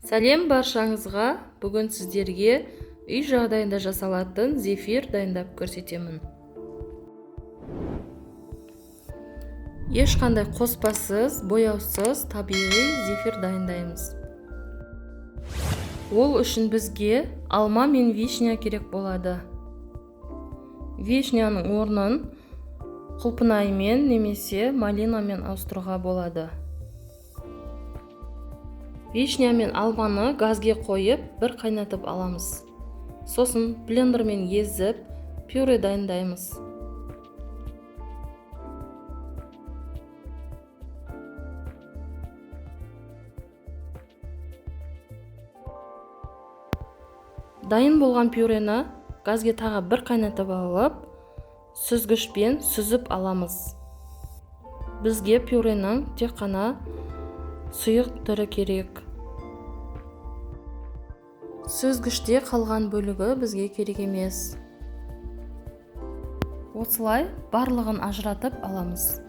Сәлем баршаңызға. Бүгін сіздерге үй жағдайында жасалатын зефир дайындап көрсетемін. Ешқандай қоспасыз, бояусыз табиғи зефир дайындаймыз. Ол үшін бізге алма мен вишня керек болады. Вишняның орнын құлпынаймен немесе малинамен ауыстыруға болады. Вишня мен алманы газге қойып, бір қайнатып аламыз. Сосын блендермен езіп, пюре дайындаймыз. Дайын болған пюрені газге тағы бір қайнатып алып, сүзгішпен сүзіп аламыз. Бізге пюренің тек қана сұйық түрі керек. Сүзгіште қалған бөлігі бізге керек емес. Осылай барлығын ажыратып аламыз.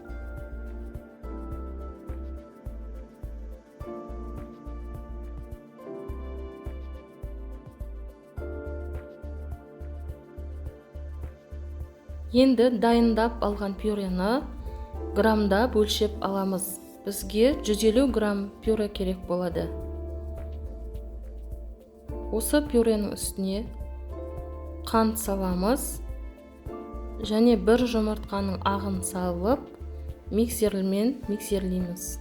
Енді дайындап алған пюрені грамда бөлшеп аламыз. Бізге 150 грамм пюре керек болады. Осы пюренің үстіне қант саламыз және бір жұмыртқаның ағын салып, миксермен миксерлейміз.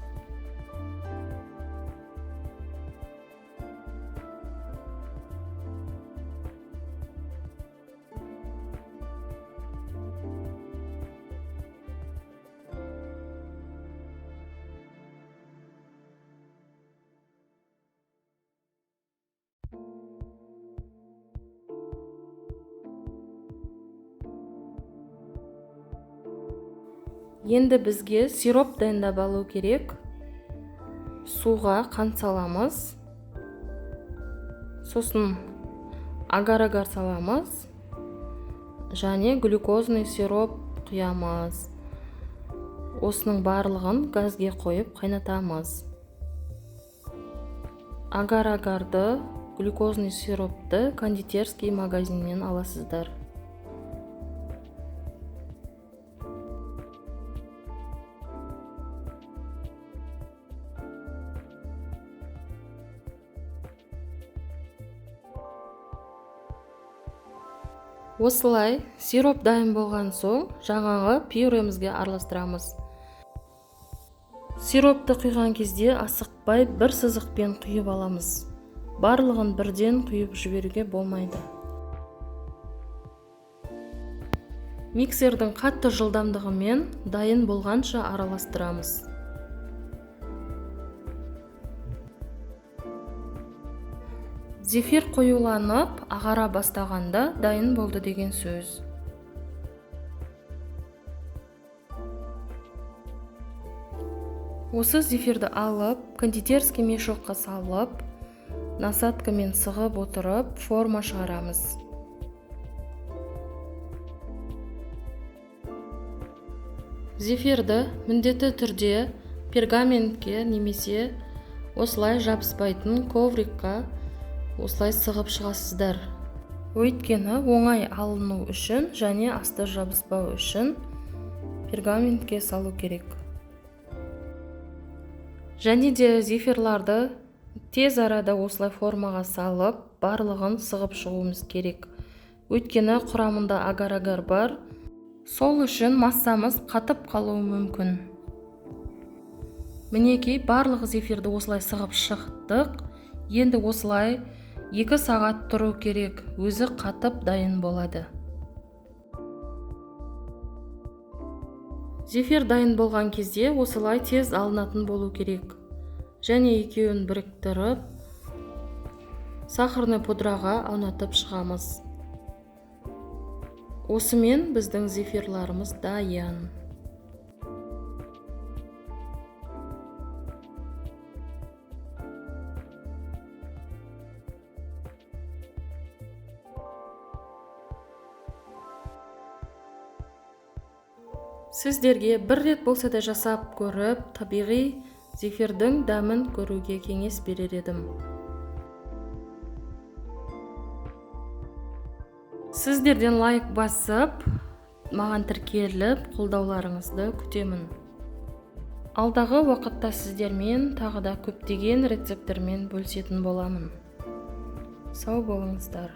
Енді бізге сироп дайындап алу керек. Суға қант саламыз. Сосын агар-агар саламыз. Және глюкозный сироп құямыз. Осының барлығын газге қойып қайнатамыз. Агар-агарды, глюкозный сиропты кондитерский магазиннен аласыздар. Осылай сироп дайын болған соң, жаңағы пюремізге араластырамыз. Сиропты құйған кезде асықпай бір сызықпен құйып аламыз. Барлығын бірден құйып жіберуге болмайды. Миксердің қатты жылдамдығымен дайын болғанша араластырамыз. Зефир қоюланып, ағара бастағанда дайын болды деген сөз. Осы зефирді алып, кондитерский мешокқа салып, насадкамен сығып отырып, форма шығарамыз. Зефирді міндетті түрде пергаментке немесе осылай жабыспайтын коврикқа осылай сығып шығасыздар. Өйткені оңай алыну үшін және асты жабыспау үшін пергаментке салу керек. Және де зефирларды тез арада осылай формаға салып, барлығын сығып шығуымыз керек. Өйткені құрамында агар-агар бар, сол үшін массамыз қатып қалуы мүмкін. Мінекей барлық зефирді осылай сығып шықтық. Енді осылай 2 сағат тұру керек, өзі қатып дайын болады. Зефир дайын болған кезде осылай тез алынатын болу керек. Және екеуін біріктіріп, сахарный пудраға аунатып шығамыз. Осымен біздің зефирларымыз дайын. Сіздерге бір рет болса да жасап көріп, табиғи зефирдің дәмін көруге кеңес берер едім. Сіздерден лайк басып, маған тіркеліп, қолдауларыңызды күтемін. Алдағы уақытта сіздермен тағы да көптеген рецепттермен бөлісетін боламын. Сау болыңыздар.